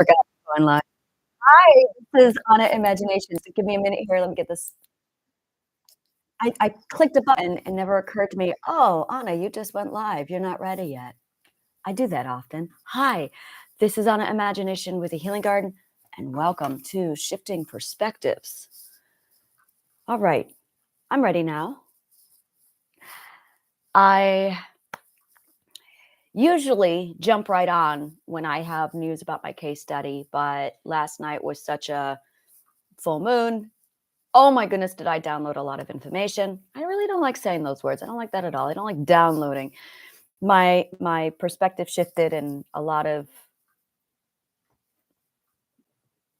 Forgot going live. Hi, this is Anna Imagination. So give me a minute here, let me get this. I clicked a button and never occurred to me, "Oh, Anna, you just went live. You're not ready yet." I do that often. Hi, this is Anna Imagination with the Healing Garden, and welcome to Shifting Perspectives. All right, I'm ready now. I usually jump right on when I have news about my case study, but last night was such a full moon. Oh my goodness, did I download a lot of information. I really don't like saying those words. I don't like that at all. I don't like downloading. My perspective shifted and a lot of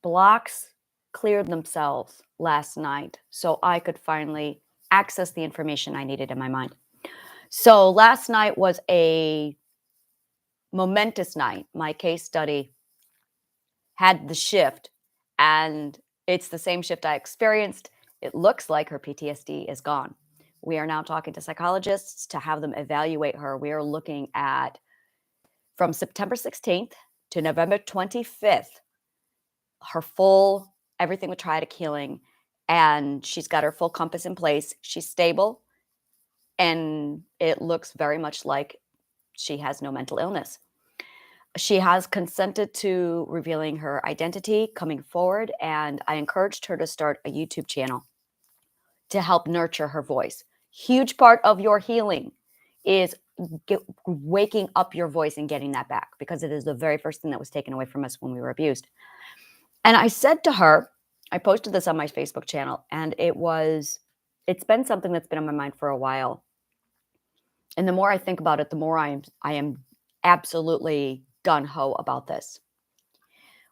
blocks cleared themselves last night so I could finally access the information I needed in my mind. So last night was a momentous night. My case study had the shift, and it's the same shift I experienced. It looks like her PTSD is gone. We are now talking to psychologists to have them evaluate her. We are looking at from September 16th to November 25th, her full everything with triadic healing, and she's got her full compass in place. She's stable, and it looks very much like she has no mental illness. She has consented to revealing her identity coming forward, and I encouraged her to start a YouTube channel to help nurture her voice. Huge part of your healing is waking up your voice and getting that back, because it is the very first thing that was taken away from us when we were abused. And I said to her, I posted this on my Facebook channel, and it's been something that's been on my mind for a while. And the more I think about it, the more I am absolutely gung-ho about this.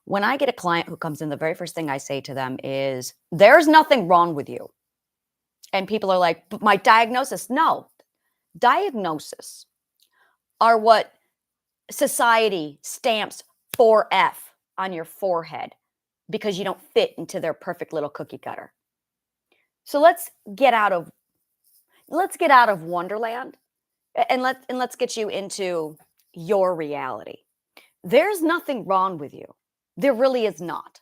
When I get a client who comes in, the very first thing I say to them is, "There's nothing wrong with you." And people are like, "But my diagnosis." No, diagnosis are what society stamps 4F on your forehead because you don't fit into their perfect little cookie cutter. So let's get out of Wonderland, and let's get you into your reality. There's nothing wrong with you. There really is not.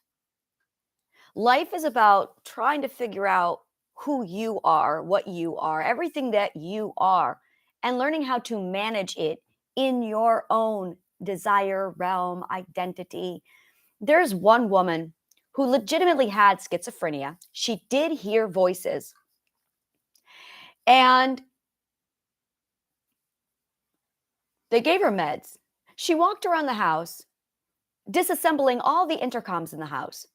Life is about trying to figure out who you are, what you are, everything that you are, and learning how to manage it in your own desire, realm, identity. There's one woman who legitimately had schizophrenia. She did hear voices, and they gave her meds. She walked around the house, disassembling all the intercoms in the house,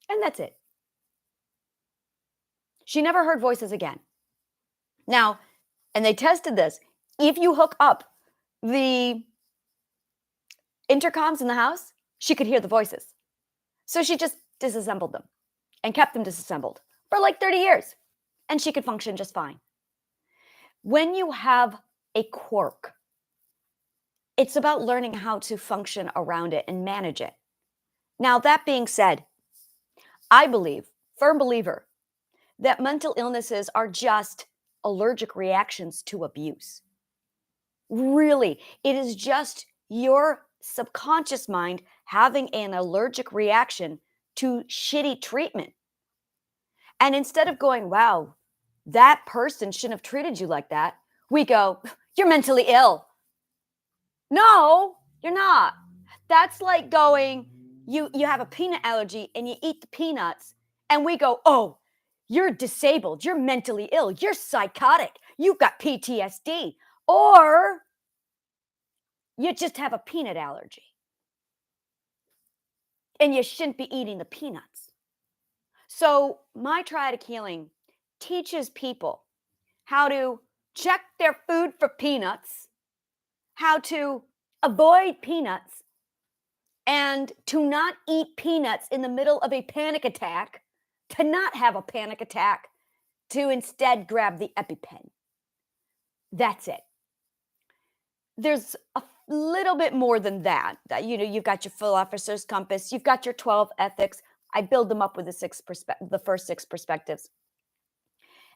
and that's it. She never heard voices again. Now, and they tested this. If you hook up the intercoms in the house, she could hear the voices. So she just disassembled them and kept them disassembled for like 30 years, and she could function just fine. When you have a quirk, it's about learning how to function around it and manage it. Now, that being said, I believe, firm believer, that mental illnesses are just allergic reactions to abuse. Really, it is just your subconscious mind having an allergic reaction to shitty treatment. And instead of going, wow, that person shouldn't have treated you like that, we go, you're mentally ill. No, you're not. That's like going, you have a peanut allergy and you eat the peanuts, and we go, oh, you're disabled, you're mentally ill, you're psychotic, you've got PTSD, or you just have a peanut allergy and you shouldn't be eating the peanuts. So, my triadic healing teaches people how to check their food for peanuts, how to avoid peanuts, and to not eat peanuts in the middle of a panic attack, to not have a panic attack, to instead grab the EpiPen. That's it. There's a little bit more than that. You've got your full officer's compass, you've got your 12 ethics. I build them up with the first six perspectives.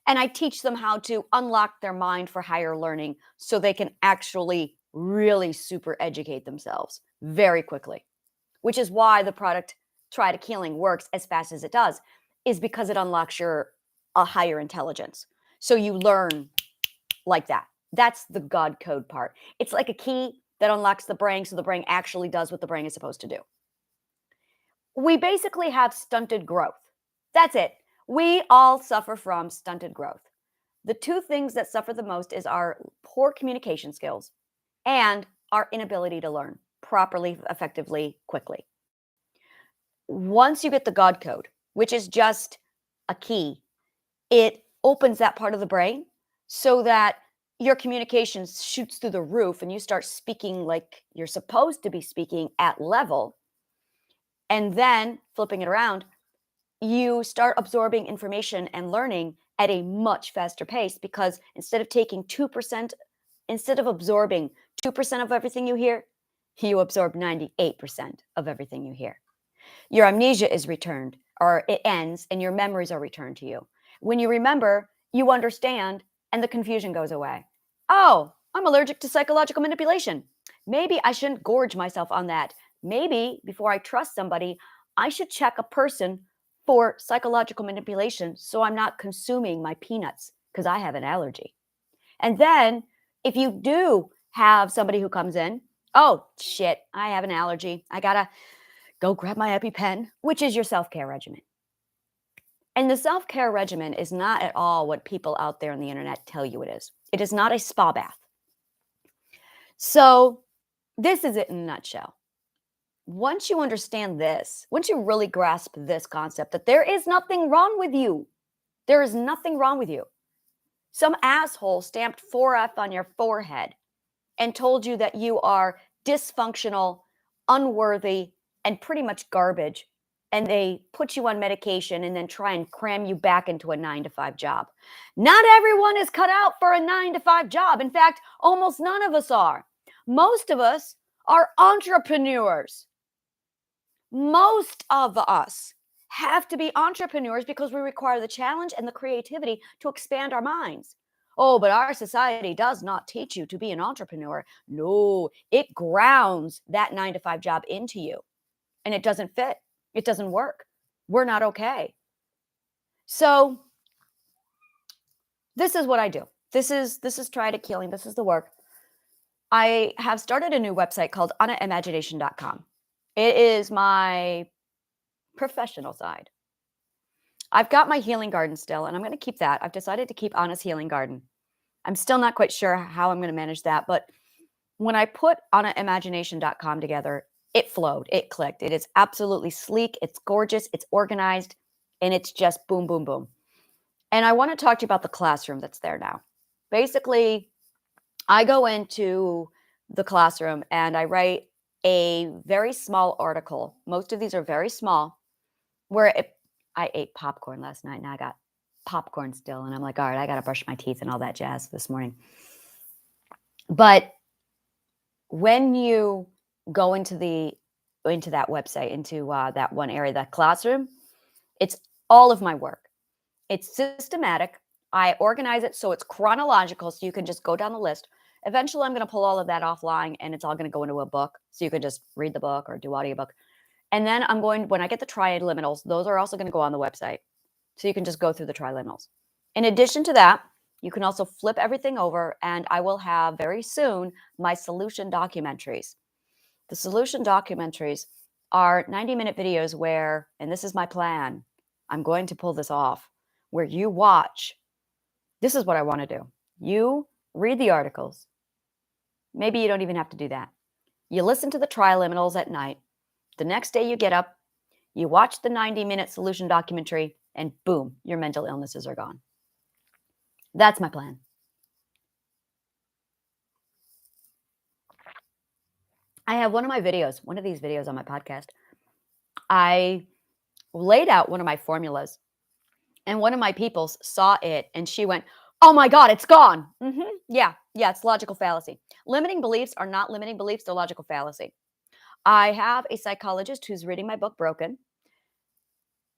And I teach them how to unlock their mind for higher learning so they can actually really super educate themselves very quickly. which is why the product Try to Healing works as fast as it does, is because it unlocks your a higher intelligence. So you learn like that. That's the God code part. It's like a key that unlocks the brain so the brain actually does what the brain is supposed to do. We basically have stunted growth. That's it. We all suffer from stunted growth. The two things that suffer the most is our poor communication skills and our inability to learn properly, effectively, quickly. Once you get the God code, which is just a key, it opens that part of the brain so that your communication shoots through the roof and you start speaking like you're supposed to be speaking at level. And then flipping it around, you start absorbing information and learning at a much faster pace because instead of absorbing 2% of everything you hear, you absorb 98% of everything you hear. Your amnesia is returned, or it ends, and your memories are returned to you. When you remember, you understand, and the confusion goes away. Oh, I'm allergic to psychological manipulation. Maybe I shouldn't gorge myself on that. Maybe before I trust somebody, I should check a person for psychological manipulation so I'm not consuming my peanuts because I have an allergy. And then if you do have somebody who comes in, oh shit, I have an allergy. I gotta go grab my EpiPen, which is your self-care regimen. And the self-care regimen is not at all what people out there on the internet tell you it is. It is not a spa bath. So this is it in a nutshell. Once you understand this, once you really grasp this concept that there is nothing wrong with you, there is nothing wrong with you. Some asshole stamped 4F on your forehead and told you that you are dysfunctional, unworthy, and pretty much garbage. And they put you on medication and then try and cram you back into a 9 to 5 job. Not everyone is cut out for a 9 to 5 job. In fact, almost none of us are. Most of us are entrepreneurs. Most of us have to be entrepreneurs because we require the challenge and the creativity to expand our minds. Oh, but our society does not teach you to be an entrepreneur. No, it grounds that 9 to 5 job into you and it doesn't fit. It doesn't work. We're not okay. So this is what I do. This is Try to Healing. This is the work. I have started a new website called anaimagination.com. It is my professional side. I've got my healing garden still, and I'm going to keep that. I've decided to keep Anna's healing garden. I'm still not quite sure how I'm going to manage that, but when I put anaimagination.com together, it flowed, it clicked. It is absolutely sleek, it's gorgeous, it's organized, and it's just boom, boom, boom. And I want to talk to you about the classroom that's there now. Basically, I go into the classroom and I write a very small article. Most of these are very small, where I ate popcorn last night and I got popcorn still. And I'm like, all right, I got to brush my teeth and all that jazz this morning. But when you go into that website, into that one area, that classroom, it's all of my work. It's systematic. I organize it so it's chronological, so you can just go down the list. Eventually, I'm going to pull all of that offline, and it's all going to go into a book, so you can just read the book or do audiobook. And then when I get the triliminals, those are also going to go on the website, so you can just go through the triliminals. In addition to that, you can also flip everything over, and I will have very soon my solution documentaries. The solution documentaries are 90-minute videos where, and this is my plan, I'm going to pull this off, where you watch. This is what I want to do. You read the articles. Maybe you don't even have to do that. You listen to the triliminals at night. The next day you get up, you watch the 90-minute solution documentary, and boom, your mental illnesses are gone. That's my plan. I have one of these videos on my podcast. I laid out one of my formulas, and one of my peoples saw it, and she went, "Oh my God, it's gone." Yeah, it's logical fallacy. Limiting beliefs are not limiting beliefs, they're logical fallacy. I have a psychologist who's reading my book, Broken.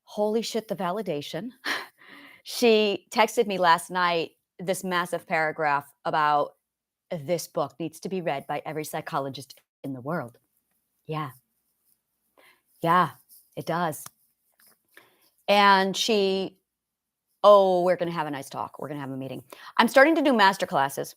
Holy shit, the validation. She texted me last night this massive paragraph about this book needs to be read by every psychologist in the world. Yeah. Yeah, it does. And she, oh, we're going to have a nice talk. We're going to have a meeting. I'm starting to do master classes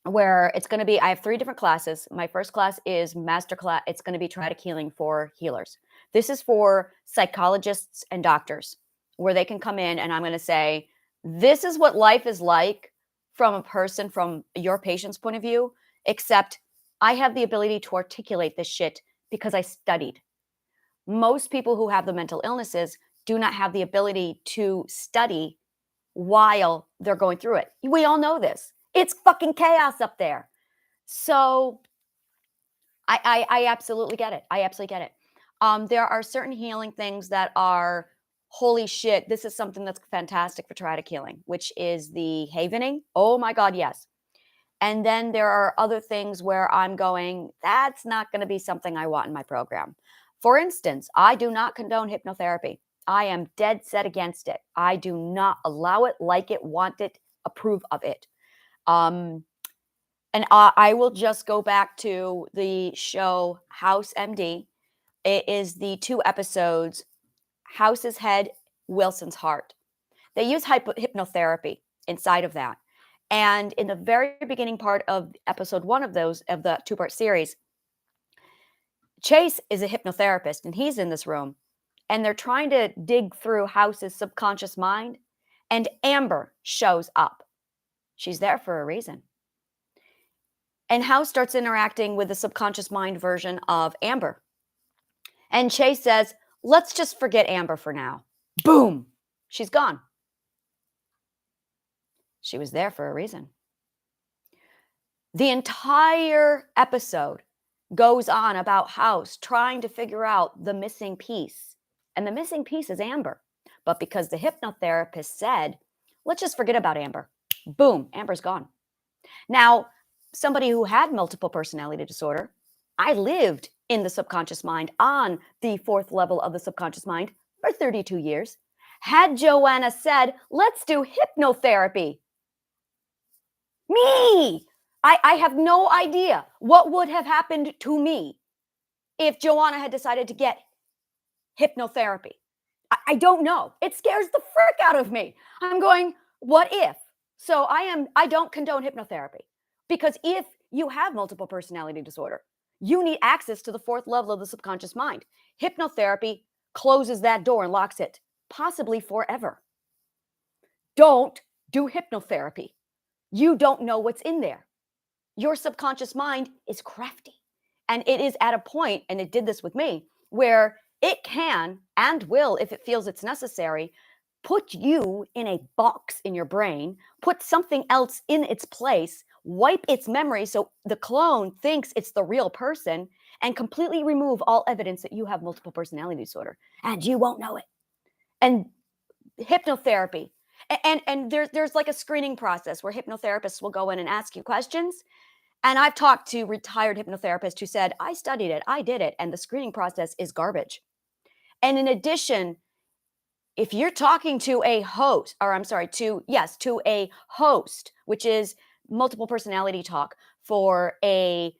where it's going to be, I have 3 different classes. My first class is master class. It's going to be traumatic healing for healers. This is for psychologists and doctors where they can come in and I'm going to say, this is what life is like from a person, from your patient's point of view, except I have the ability to articulate this shit because I studied. Most people who have the mental illnesses do not have the ability to study while they're going through it. We all know this. It's fucking chaos up there. So I absolutely get it. I absolutely get it. There are certain healing things that are holy shit. This is something that's fantastic for traumatic healing, which is the havening. Oh my God, yes. And then there are other things where I'm going, that's not going to be something I want in my program. For instance, I do not condone hypnotherapy. I am dead set against it. I do not allow it, like it, want it, approve of it. And I will just go back to the show House MD. It is the 2 episodes, House's Head, Wilson's Heart. They use hypnotherapy inside of that. And in the very beginning part of episode 1 of those, of the 2-part series, Chase is a hypnotherapist and he's in this room and they're trying to dig through House's subconscious mind and Amber shows up. She's there for a reason. And House starts interacting with the subconscious mind version of Amber. And Chase says, let's just forget Amber for now. Boom, she's gone. She was there for a reason. The entire episode goes on about House trying to figure out the missing piece. And the missing piece is Amber. But because the hypnotherapist said, let's just forget about Amber. Boom, Amber's gone. Now, somebody who had multiple personality disorder, I lived in the subconscious mind on the 4th level of the subconscious mind for 32 years. Had Joanna said, let's do hypnotherapy, me, I have no idea what would have happened to me if Joanna had decided to get hypnotherapy. I don't know. It scares the frick out of me. I'm going, what if? So I don't condone hypnotherapy because if you have multiple personality disorder, you need access to the 4th level of the subconscious mind. Hypnotherapy closes that door and locks it, possibly forever. Don't do hypnotherapy. You don't know what's in there. Your subconscious mind is crafty. And it is at a point, and it did this with me, where it can and will, if it feels it's necessary, put you in a box in your brain, put something else in its place, wipe its memory so the clone thinks it's the real person, and completely remove all evidence that you have multiple personality disorder. And you won't know it. And hypnotherapy. And there's like a screening process where hypnotherapists will go in and ask you questions. And I've talked to retired hypnotherapists who said, I studied it, I did it, and the screening process is garbage. And in addition, if you're talking to a host, or I'm sorry, to a host, which is multiple personality talk for an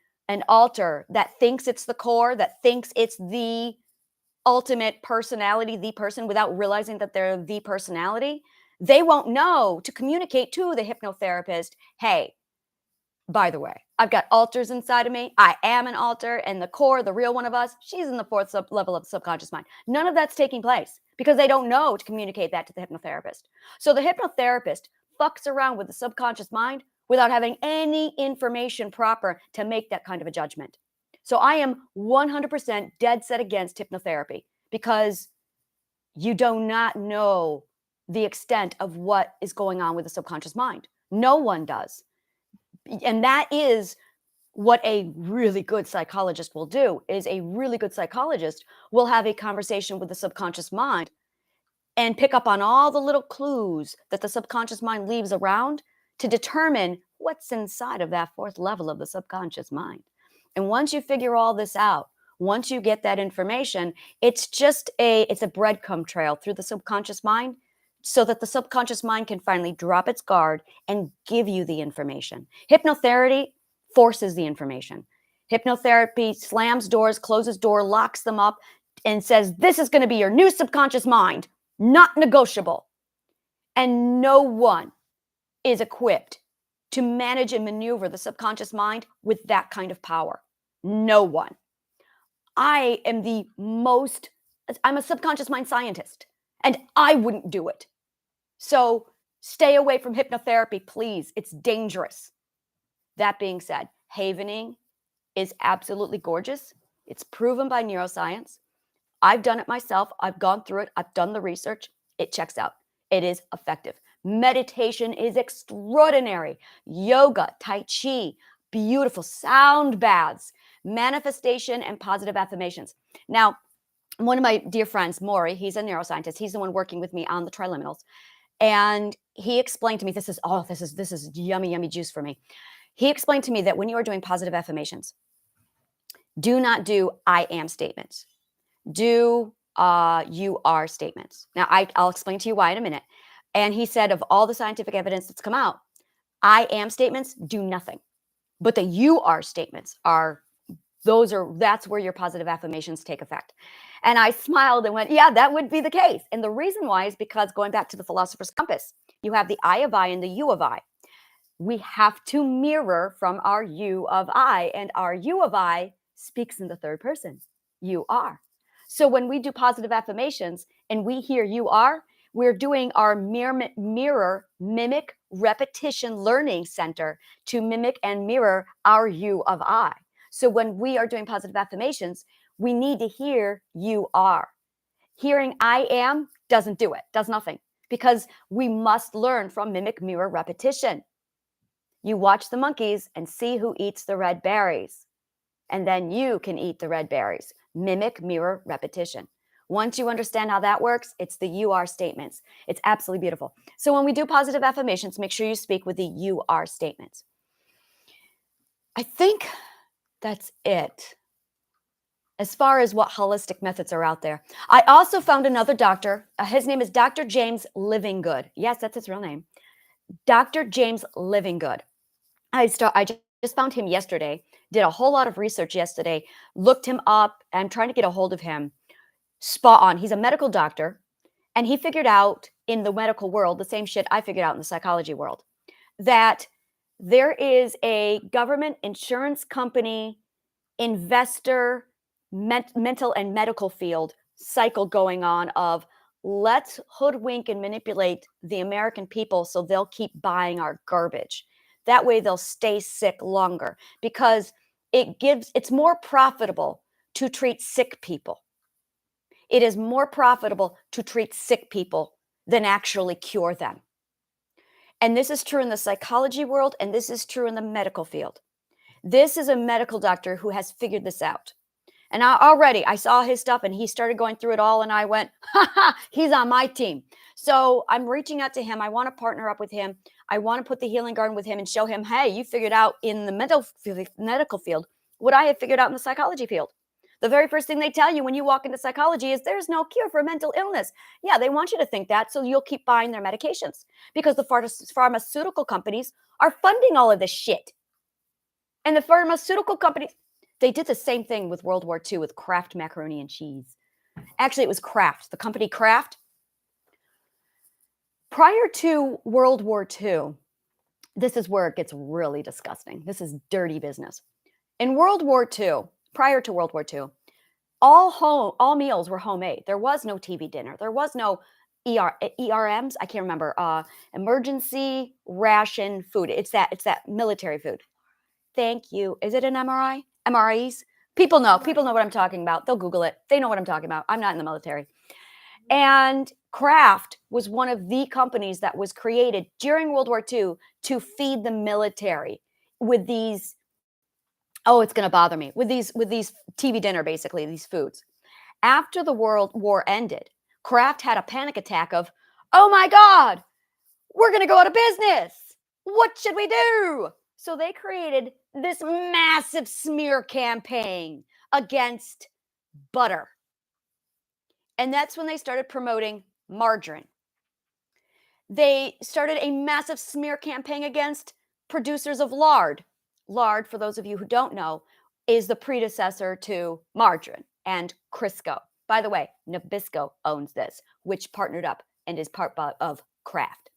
alter that thinks it's the core, that thinks it's the ultimate personality, the person, without realizing that they're the personality, they won't know to communicate to the hypnotherapist, hey, by the way, I've got alters inside of me. I am an alter, and the core, the real one of us, she's in the 4th level of the subconscious mind. None of that's taking place because they don't know to communicate that to the hypnotherapist. So the hypnotherapist fucks around with the subconscious mind without having any information proper to make that kind of a judgment. So I am 100% dead set against hypnotherapy because you do not know the extent of what is going on with the subconscious mind. No one does. And that is what a really good psychologist will do. Is a really good psychologist will have a conversation with the subconscious mind and pick up on all the little clues that the subconscious mind leaves around to determine what's inside of that 4th level of the subconscious mind. And once you figure all this out, once you get that information, it's a breadcrumb trail through the subconscious mind so that the subconscious mind can finally drop its guard and give you the information. Hypnotherapy forces the information. Hypnotherapy slams doors, closes door, locks them up, and says, this is going to be your new subconscious mind, not negotiable. And no one is equipped to manage and maneuver the subconscious mind with that kind of power. No one. I'm a subconscious mind scientist, and I wouldn't do it. So stay away from hypnotherapy, please. It's dangerous. That being said, havening is absolutely gorgeous. It's proven by neuroscience. I've done it myself. I've gone through it. I've done the research. It checks out. It is effective. Meditation is extraordinary. Yoga, Tai Chi, beautiful sound baths, manifestation, and positive affirmations. Now, one of my dear friends, Maury, he's a neuroscientist. He's the one working with me on the triliminals. And he explained to me, this is yummy juice for me. He explained to me that when you are doing positive affirmations, do not do I am statements. Do you are statements. Now, I'll explain to you why in a minute. And he said, of all the scientific evidence that's come out, I am statements do nothing. But the you are statements that's where your positive affirmations take effect. And I smiled and went, yeah, that would be the case. And the reason why is because going back to the philosopher's compass, you have the I of I and the you of I. We have to mirror from our you of I, and our you of I speaks in the third person. You are. So when we do positive affirmations and we hear you are, we're doing our mirror, mimic, repetition learning center to mimic and mirror our you of I. So when we are doing positive affirmations, we need to hear you are. Hearing I am doesn't do it, does nothing, because we must learn from mimic, mirror, repetition. You watch the monkeys and see who eats the red berries, and then you can eat the red berries. Mimic, mirror, repetition. Once you understand how that works, it's the you are statements. It's absolutely beautiful. So when we do positive affirmations, make sure you speak with the you are statements. I think that's it as far as what holistic methods are out there. I also found another doctor. His name is Dr. James Livingood. Yes, that's his real name. Dr. James Livingood. I just found him yesterday, did a whole lot of research yesterday, looked him up. I'm trying to get a hold of him. Spot on. He's a medical doctor, and he figured out in the medical world the same shit I figured out in the psychology world, that there is a government, insurance company, investor, mental and medical field cycle going on of let's hoodwink and manipulate the American people so they'll keep buying our garbage. That way they'll stay sick longer, because it's more profitable to treat sick people. It is more profitable to treat sick people than actually cure them. And this is true in the psychology world, and this is true in the medical field. This is a medical doctor who has figured this out. And I saw his stuff and he started going through it all, and I went, he's on my team. So I'm reaching out to him. I want to partner up with him. I want to put the healing garden with him and show him, hey, you figured out in the medical field what I have figured out in the psychology field. The very first thing they tell you when you walk into psychology is there's no cure for mental illness. Yeah, they want you to think that, so you'll keep buying their medications, because the pharmaceutical companies are funding all of this shit. And the pharmaceutical companies, they did the same thing with World War II with Kraft macaroni and cheese. Actually, it was Kraft, the company Kraft. Prior to World War II, this is where it gets really disgusting. This is dirty business. In World War II, prior to World War II, all meals were homemade. There was no TV dinner. There was no ERMs. I can't remember. Emergency ration food. It's that military food. Thank you. Is it an MRI? MREs? People know what I'm talking about. They'll Google it. They know what I'm talking about. I'm not in the military. And Kraft was one of the companies that was created during World War II to feed the military with these, it's going to bother me, with these TV dinner, basically, these foods. After the World War ended, Kraft had a panic attack of, oh my God, we're going to go out of business. What should we do? So they created this massive smear campaign against butter. And that's when they started promoting margarine. They started a massive smear campaign against producers of lard. Lard, for those of you who don't know, is the predecessor to margarine and Crisco. By the way, Nabisco owns this, which partnered up and is part of Kraft.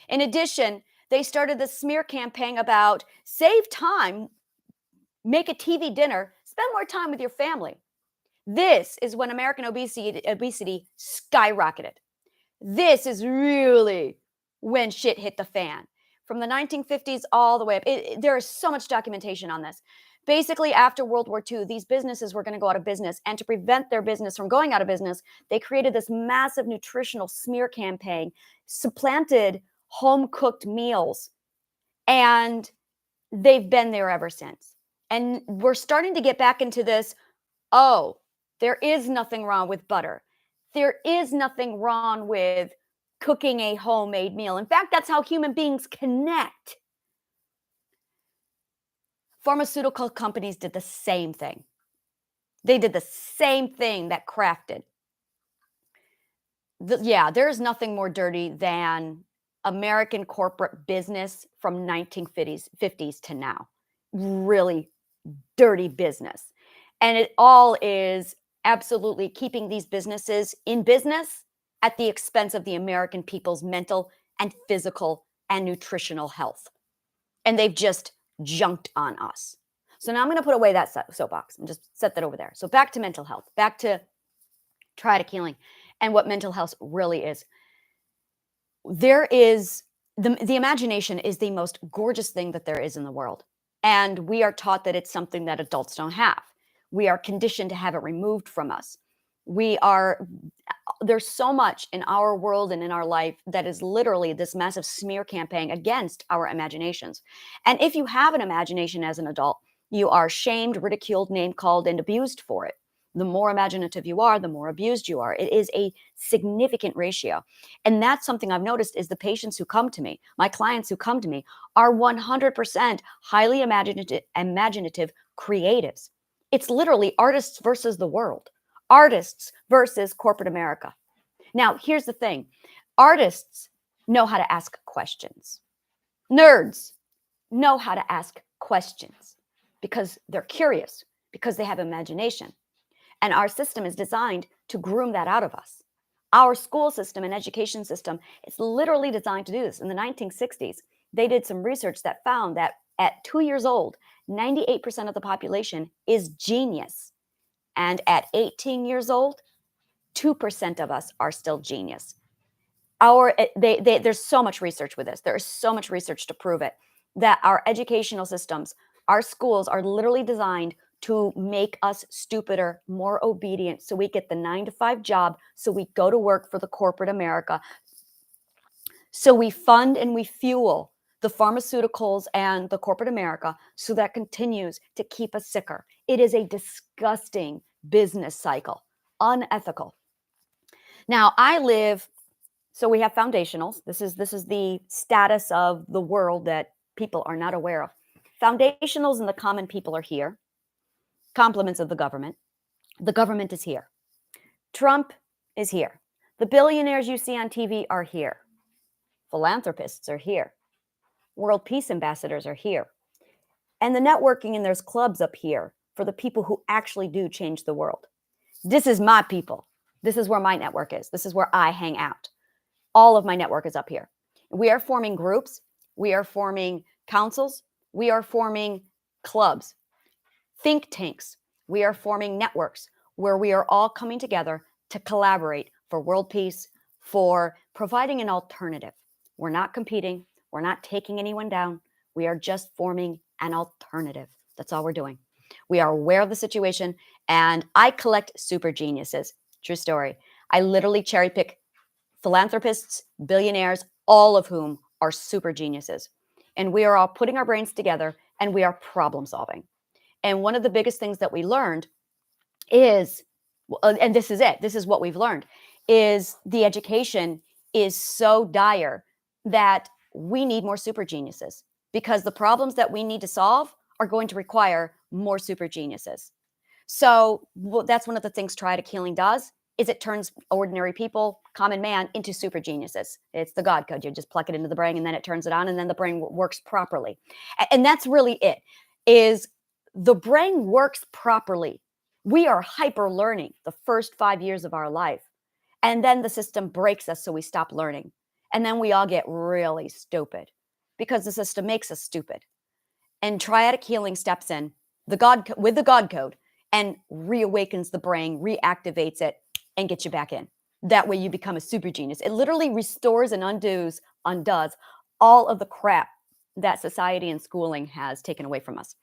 In addition, they started the smear campaign about save time, make a TV dinner, spend more time with your family. This is when American obesity skyrocketed. This is really when shit hit the fan. From the 1950s all the way up, there is so much documentation on this. Basically, after World War II, these businesses were going to go out of business. And to prevent their business from going out of business, they created this massive nutritional smear campaign, supplanted home cooked meals. And they've been there ever since. And we're starting to get back into this. Oh, there is nothing wrong with butter. There is nothing wrong with cooking a homemade meal. In fact, that's how human beings connect. Pharmaceutical companies did the same thing. They did the same thing that Kraft did. Yeah, there's nothing more dirty than American corporate business from 1950s to now. Really dirty business. And it all is absolutely keeping these businesses in business at the expense of the American people's mental and physical and nutritional health. And they've just junked on us. So now I'm going to put away that soapbox and just set that over there. So back to mental health, back to triadic healing and what mental health really is. There is the imagination is the most gorgeous thing that there is in the world. And we are taught that it's something that adults don't have. We are conditioned to have it removed from us. There's so much in our world and in our life that is literally this massive smear campaign against our imaginations. And if you have an imagination as an adult, you are shamed, ridiculed, name called, and abused for it. The more imaginative you are, the more abused you are. It is a significant ratio. And that's something I've noticed is the patients who come to me, my clients who come to me, are 100% highly imaginative creatives. It's literally artists versus the world, artists versus corporate America. Now, here's the thing. Artists know how to ask questions. Nerds know how to ask questions because they're curious, because they have imagination. And our system is designed to groom that out of us. Our school system and education system is literally designed to do this. In the 1960s, they did some research that found that at 2 years old, 98% of the population is genius. And at 18 years old, 2% of us are still genius. There's so much research with this. There is so much research to prove it, that our educational systems, our schools are literally designed to make us stupider, more obedient, so we get the 9-to-5 job, so we go to work for the corporate America, so we fund and we fuel the pharmaceuticals and the corporate America, so that continues to keep us sicker. It is a disgusting business cycle, unethical. Now, so we have foundationals. This is the status of the world that people are not aware of. Foundationals and the common people are here. Compliments of the government. The government is here. Trump is here. The billionaires you see on TV are here. Philanthropists are here. World peace ambassadors are here. And the networking, and there's clubs up here for the people who actually do change the world. This is my people. This is where my network is. This is where I hang out. All of my network is up here. We are forming groups. We are forming councils. We are forming clubs, think tanks. We are forming networks where we are all coming together to collaborate for world peace, for providing an alternative. We're not competing. We're not taking anyone down. We are just forming an alternative. That's all we're doing. We are aware of the situation, and I collect super geniuses. True story. I literally cherry pick philanthropists, billionaires, all of whom are super geniuses. And we are all putting our brains together, and we are problem solving. And one of the biggest things that we learned is, and this is it, this is what we've learned, is the education is so dire that we need more super geniuses, because the problems that we need to solve are going to require more super geniuses. So that's one of the things triadic healing does, is it turns ordinary people, common man, into super geniuses. It's the God code. You just pluck it into the brain, and then it turns it on, and then the brain works properly. And that's really it, is the brain works properly We are hyper learning the first 5 years of our life. And then the system breaks us, so we stop learning. And then we all get really stupid because the system makes us stupid. And triadic healing steps in with the God code and reawakens the brain, reactivates it, and gets you back in. That way you become a super genius. It literally restores and undoes all of the crap that society and schooling has taken away from us.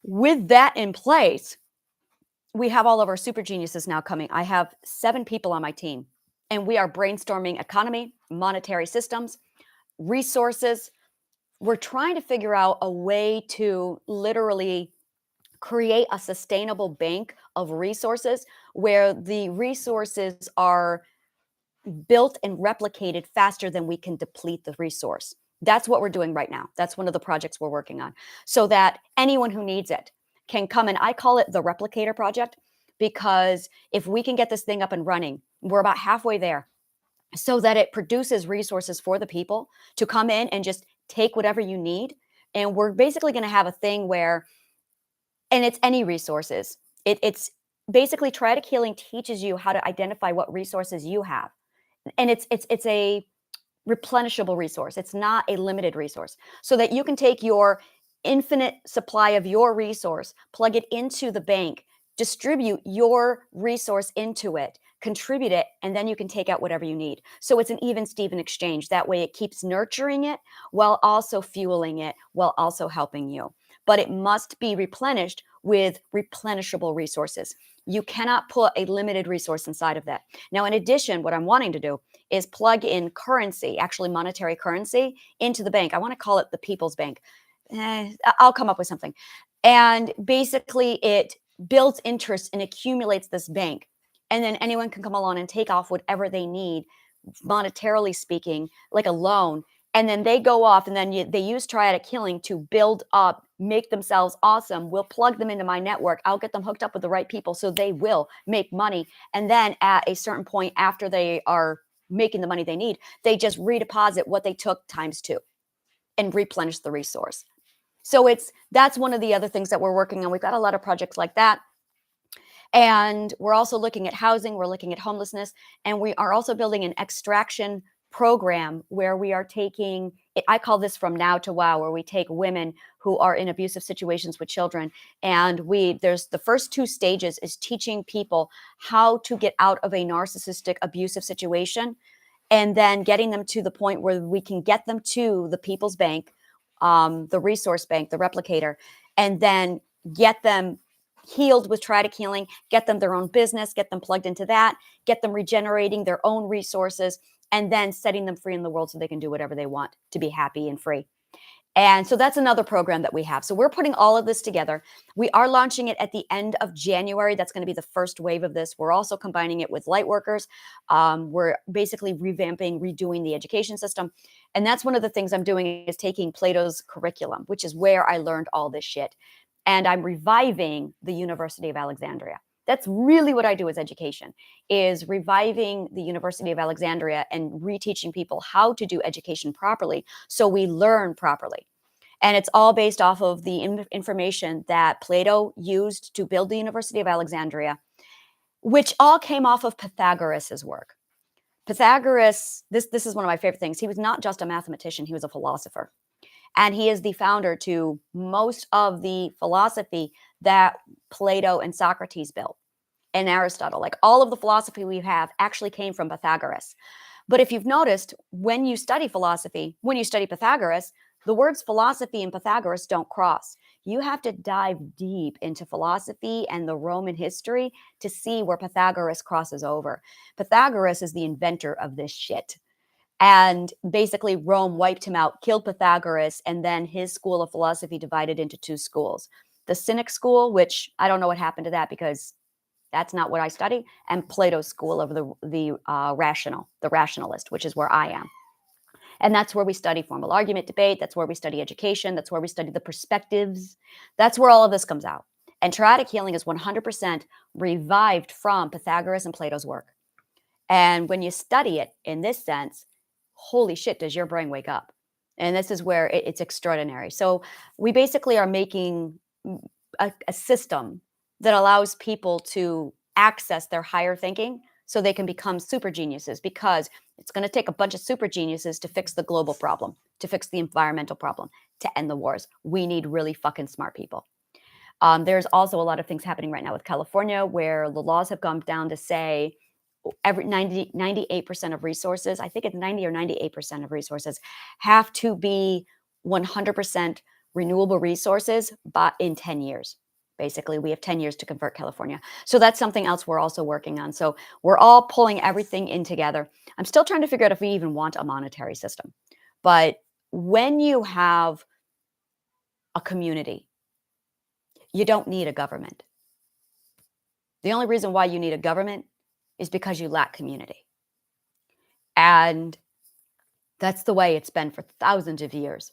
With that in place, we have all of our super geniuses now coming. I have 7 people on my team, and we are brainstorming economy, monetary systems, resources. We're trying to figure out a way to literally create a sustainable bank of resources where the resources are built and replicated faster than we can deplete the resource. That's what we're doing right now. That's one of the projects we're working on, so that anyone who needs it can come. And I call it the replicator project, because if we can get this thing up and running, we're about halfway there, so that it produces resources for the people to come in and just take whatever you need. And we're basically going to have a thing where, and it's any resources. It's basically triadic healing teaches you how to identify what resources you have, and it's a replenishable resource. It's not a limited resource, so that you can take your infinite supply of your resource, plug it into the bank, distribute your resource into it, contribute it, and then you can take out whatever you need. So it's an even Steven exchange. That way it keeps nurturing it while also fueling it, while also helping you. But it must be replenished with replenishable resources. You cannot put a limited resource inside of that. Now, in addition, what I'm wanting to do is plug in currency, actually monetary currency, into the bank. I want to call it the People's Bank. I'll come up with something. And basically, it builds interest and accumulates this bank. And then anyone can come along and take off whatever they need, monetarily speaking, like a loan. And then they go off, and then they use triadic healing to build up, make themselves awesome. We'll plug them into my network. I'll get them hooked up with the right people so they will make money. And then at a certain point, after they are making the money they need, they just redeposit what they took times 2 and replenish the resource. So that's one of the other things that we're working on. We've got a lot of projects like that. And we're also looking at housing, we're looking at homelessness, and we are also building an extraction program where we are taking, I call this from now to wow, where we take women who are in abusive situations with children. And there's the first 2 stages is teaching people how to get out of a narcissistic abusive situation, and then getting them to the point where we can get them to the People's Bank, the resource bank, the replicator, and then get them healed with triadic healing, get them their own business, get them plugged into that, get them regenerating their own resources, and then setting them free in the world so they can do whatever they want to be happy and free. And so that's another program that we have. So we're putting all of this together. We are launching it at the end of January. That's going to be the first wave of this. We're also combining it with light workers. We're basically revamping, redoing the education system. And that's one of the things I'm doing, is taking Plato's curriculum, which is where I learned all this shit. And I'm reviving the University of Alexandria. That's really what I do as education, is reviving the University of Alexandria and reteaching people how to do education properly so we learn properly. And it's all based off of the information that Plato used to build the University of Alexandria, which all came off of Pythagoras' work. Pythagoras, this is one of my favorite things. He was not just a mathematician, he was a philosopher. And he is the founder to most of the philosophy that Plato and Socrates built, and Aristotle. Like, all of the philosophy we have actually came from Pythagoras. But if you've noticed, when you study philosophy, when you study Pythagoras, the words philosophy and Pythagoras don't cross. You have to dive deep into philosophy and the Roman history to see where Pythagoras crosses over. Pythagoras is the inventor of this shit. And basically, Rome wiped him out, killed Pythagoras, and then his school of philosophy divided into 2 schools. The Cynic school, which I don't know what happened to that because that's not what I study, and Plato's school of the rationalist, which is where I am. And that's where we study formal argument debate. That's where we study education. That's where we study the perspectives. That's where all of this comes out. And triadic healing is 100% revived from Pythagoras and Plato's work. And when you study it in this sense, holy shit, does your brain wake up? And this is where it's extraordinary. So we basically are making a system that allows people to access their higher thinking so they can become super geniuses, because it's going to take a bunch of super geniuses to fix the global problem, to fix the environmental problem, to end the wars. We need really fucking smart people. There's also a lot of things happening right now with California where the laws have gone down to say every 98% of resources, I think it's 90 or 98% of resources, have to be 100% renewable resources in 10 years. Basically, we have 10 years to convert California. So that's something else we're also working on. So we're all pulling everything in together. I'm still trying to figure out if we even want a monetary system. But when you have a community, you don't need a government. The only reason why you need a government is because you lack community. And that's the way it's been for thousands of years.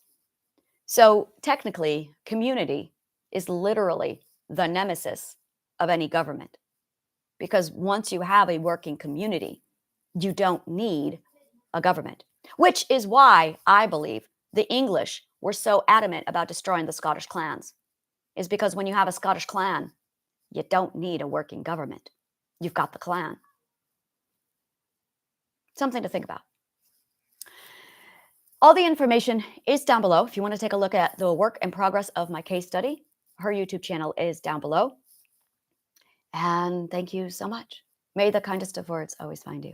So technically, community is literally the nemesis of any government, because once you have a working community, you don't need a government, which is why I believe the English were so adamant about destroying the Scottish clans, is because when you have a Scottish clan, you don't need a working government. You've got the clan. Something to think about. All the information is down below. If you want to take a look at the work in progress of my case study, her YouTube channel is down below. And thank you so much. May the kindest of words always find you.